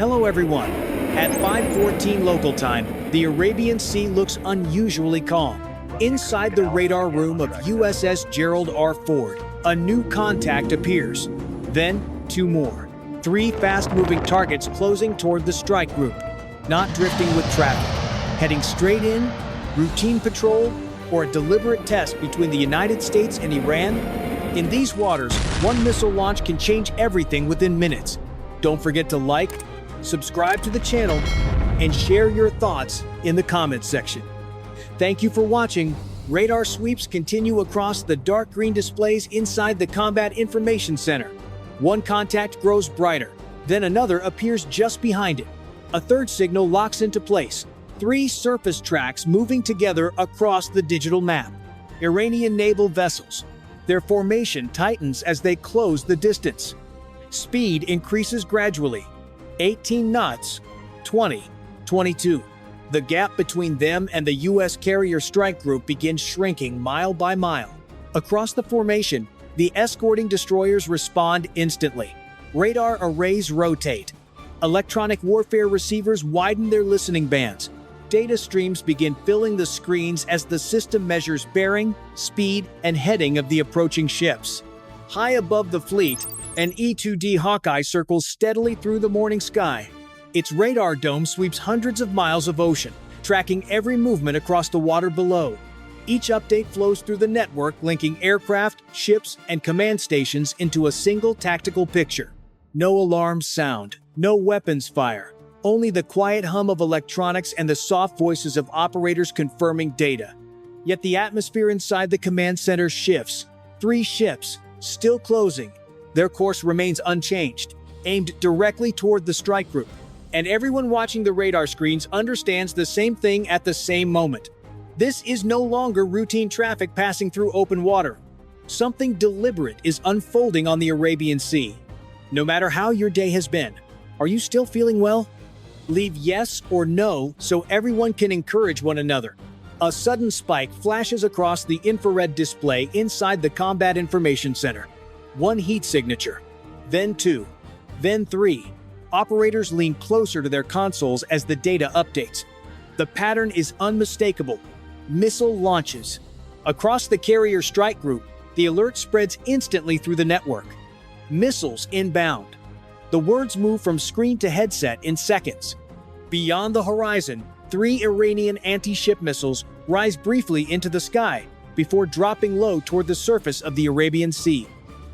Hello everyone. At 5:14 local time, the Arabian Sea looks unusually calm. Inside the radar room of USS Gerald R. Ford, a new contact appears. Then, two more. Three fast-moving targets closing toward the strike group, not drifting with traffic, heading straight in, routine patrol, or a deliberate test between the United States and Iran. In these waters, one missile launch can change everything within minutes. Don't forget to like, subscribe to the channel, and share your thoughts in the comments section. Thank you for watching. Radar sweeps continue across the dark green displays inside the Combat Information Center. One contact grows brighter, then another appears just behind it. A third signal locks into place. Three surface tracks moving together across the digital map. Iranian naval vessels. Their formation tightens as they close the distance. Speed increases gradually. 18 knots, 20, 22. The gap between them and the U.S. carrier strike group begins shrinking mile by mile. Across the formation, the escorting destroyers respond instantly. Radar arrays rotate. Electronic warfare receivers widen their listening bands. Data streams begin filling the screens as the system measures bearing, speed, and heading of the approaching ships. High above the fleet, an E-2D Hawkeye circles steadily through the morning sky. Its radar dome sweeps hundreds of miles of ocean, tracking every movement across the water below. Each update flows through the network, linking aircraft, ships, and command stations into a single tactical picture. No alarms sound, no weapons fire. Only the quiet hum of electronics and the soft voices of operators confirming data. Yet the atmosphere inside the command center shifts. Three ships, still closing. Their course remains unchanged, aimed directly toward the strike group. And everyone watching the radar screens understands the same thing at the same moment. This is no longer routine traffic passing through open water. Something deliberate is unfolding on the Arabian Sea. No matter how your day has been, are you still feeling well? Leave yes or no so everyone can encourage one another. A sudden spike flashes across the infrared display inside the Combat Information Center. One heat signature, then two, then three. Operators lean closer to their consoles as the data updates. The pattern is unmistakable. Missile launches. Across the carrier strike group, the alert spreads instantly through the network. Missiles inbound. The words move from screen to headset in seconds. Beyond the horizon, three Iranian anti-ship missiles rise briefly into the sky before dropping low toward the surface of the Arabian Sea.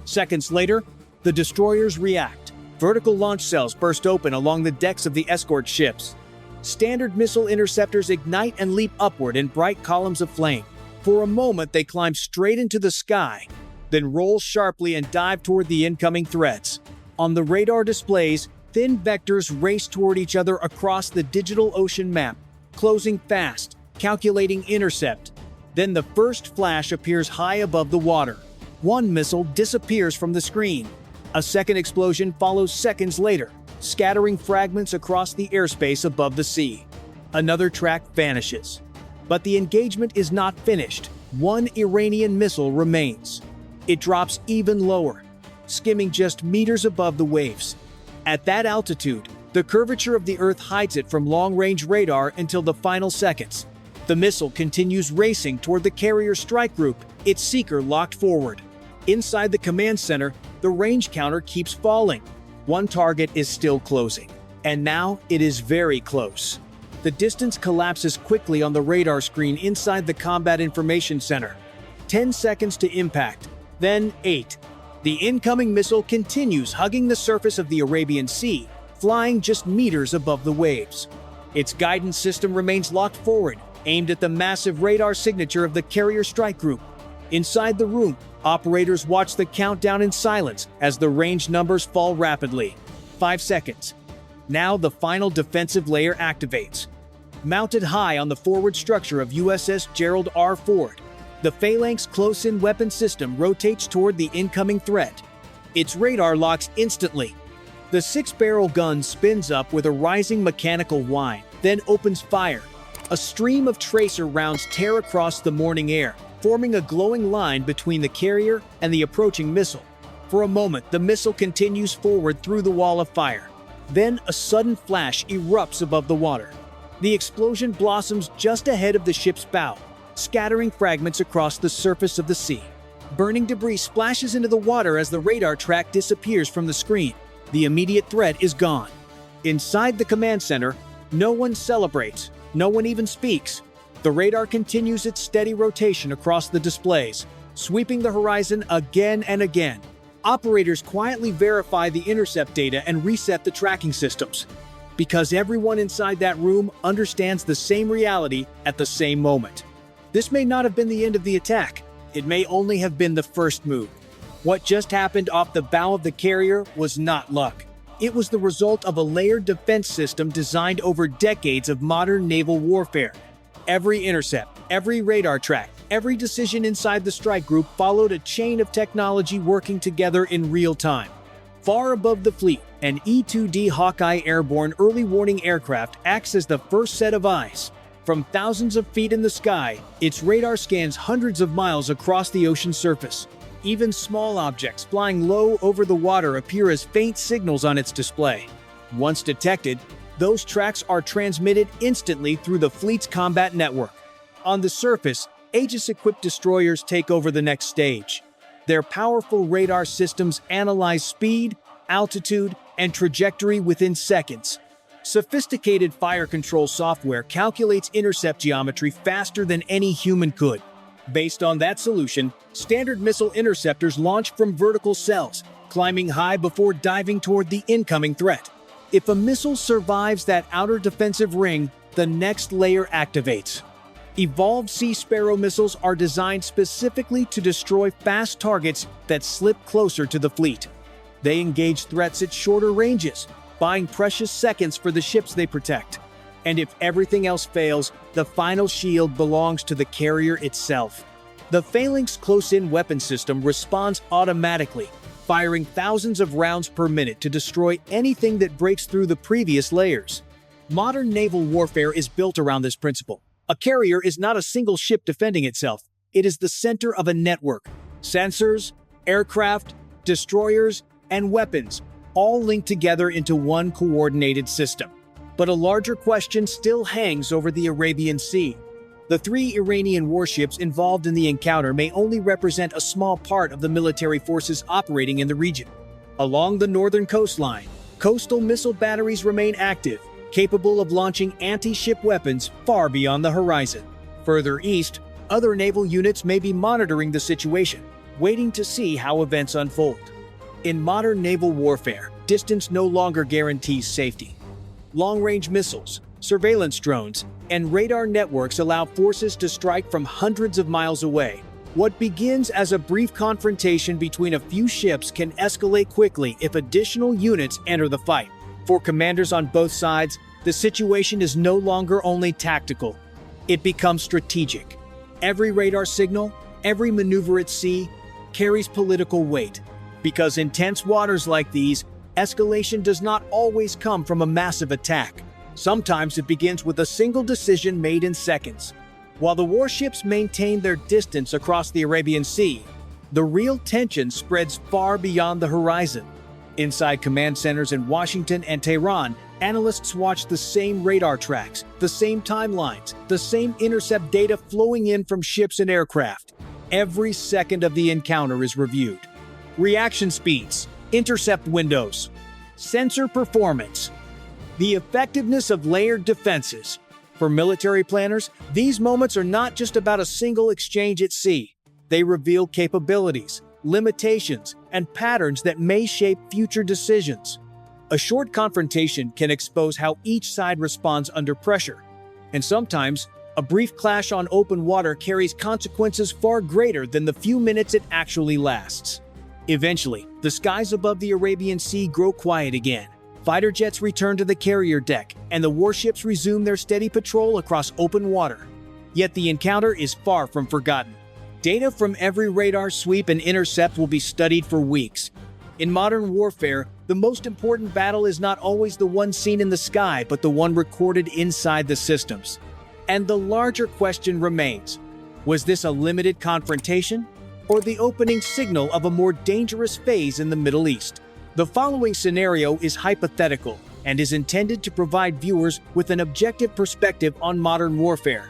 Seconds later, the destroyers react. Vertical launch cells burst open along the decks of the escort ships. Standard missile interceptors ignite and leap upward in bright columns of flame. For a moment, they climb straight into the sky, then roll sharply and dive toward the incoming threats. On the radar displays, thin vectors race toward each other across the digital ocean map, closing fast, calculating intercept. Then the first flash appears high above the water. One missile disappears from the screen. A second explosion follows seconds later, scattering fragments across the airspace above the sea. Another track vanishes. But the engagement is not finished. One Iranian missile remains. It drops even lower, skimming just meters above the waves. At that altitude, the curvature of the Earth hides it from long-range radar until the final seconds. The missile continues racing toward the carrier strike group, its seeker locked forward. Inside the command center, the range counter keeps falling. One target is still closing. And now it is very close. The distance collapses quickly on the radar screen inside the Combat Information Center. 10 seconds to impact, then 8. The incoming missile continues hugging the surface of the Arabian Sea, flying just meters above the waves. Its guidance system remains locked forward, aimed at the massive radar signature of the carrier strike group. Inside the room, operators watch the countdown in silence as the range numbers fall rapidly. 5 seconds. Now the final defensive layer activates. Mounted high on the forward structure of USS Gerald R. Ford, the Phalanx close-in weapon system rotates toward the incoming threat. Its radar locks instantly. The 6-barrel gun spins up with a rising mechanical whine, then opens fire. A stream of tracer rounds tear across the morning air, forming a glowing line between the carrier and the approaching missile. For a moment, the missile continues forward through the wall of fire. Then a sudden flash erupts above the water. The explosion blossoms just ahead of the ship's bow, scattering fragments across the surface of the sea. Burning debris splashes into the water as the radar track disappears from the screen. The immediate threat is gone. Inside the command center, no one celebrates, no one even speaks. The radar continues its steady rotation across the displays, sweeping the horizon again and again. Operators quietly verify the intercept data and reset the tracking systems, because everyone inside that room understands the same reality at the same moment. This may not have been the end of the attack. It may only have been the first move. What just happened off the bow of the carrier was not luck. It was the result of a layered defense system designed over decades of modern naval warfare. Every intercept, every radar track, every decision inside the strike group followed a chain of technology working together in real time. Far above the fleet, an E-2D Hawkeye airborne early warning aircraft acts as the first set of eyes. From thousands of feet in the sky, its radar scans hundreds of miles across the ocean surface. Even small objects flying low over the water appear as faint signals on its display. Once detected, those tracks are transmitted instantly through the fleet's combat network. On the surface, Aegis-equipped destroyers take over the next stage. Their powerful radar systems analyze speed, altitude, and trajectory within seconds. Sophisticated fire control software calculates intercept geometry faster than any human could. Based on that solution, standard missile interceptors launch from vertical cells, climbing high before diving toward the incoming threat. If a missile survives that outer defensive ring, the next layer activates. Evolved Sea Sparrow missiles are designed specifically to destroy fast targets that slip closer to the fleet. They engage threats at shorter ranges, buying precious seconds for the ships they protect. And if everything else fails, the final shield belongs to the carrier itself. The Phalanx close-in weapon system responds automatically, firing thousands of rounds per minute to destroy anything that breaks through the previous layers. Modern naval warfare is built around this principle. A carrier is not a single ship defending itself. It is the center of a network. Sensors, aircraft, destroyers, and weapons all linked together into one coordinated system. But a larger question still hangs over the Arabian Sea. The 3 Iranian warships involved in the encounter may only represent a small part of the military forces operating in the region. Along the northern coastline, coastal missile batteries remain active, capable of launching anti-ship weapons far beyond the horizon. Further east, other naval units may be monitoring the situation, waiting to see how events unfold. In modern naval warfare, distance no longer guarantees safety. Long-range missiles, surveillance drones, and radar networks allow forces to strike from hundreds of miles away. What begins as a brief confrontation between a few ships can escalate quickly if additional units enter the fight. For commanders on both sides, the situation is no longer only tactical. It becomes strategic. Every radar signal, every maneuver at sea, carries political weight. Because in tense waters like these, escalation does not always come from a massive attack. Sometimes it begins with a single decision made in seconds. While the warships maintain their distance across the Arabian Sea, the real tension spreads far beyond the horizon. Inside command centers in Washington and Tehran, analysts watch the same radar tracks, the same timelines, the same intercept data flowing in from ships and aircraft. Every second of the encounter is reviewed. Reaction speeds, intercept windows, sensor performance, the effectiveness of layered defenses. For military planners, these moments are not just about a single exchange at sea. They reveal capabilities, limitations, and patterns that may shape future decisions. A short confrontation can expose how each side responds under pressure. And sometimes, a brief clash on open water carries consequences far greater than the few minutes it actually lasts. Eventually, the skies above the Arabian Sea grow quiet again. Fighter jets return to the carrier deck, and the warships resume their steady patrol across open water. Yet the encounter is far from forgotten. Data from every radar sweep and intercept will be studied for weeks. In modern warfare, the most important battle is not always the one seen in the sky, but the one recorded inside the systems. And the larger question remains: was this a limited confrontation, or the opening signal of a more dangerous phase in the Middle East? The following scenario is hypothetical, and is intended to provide viewers with an objective perspective on modern warfare.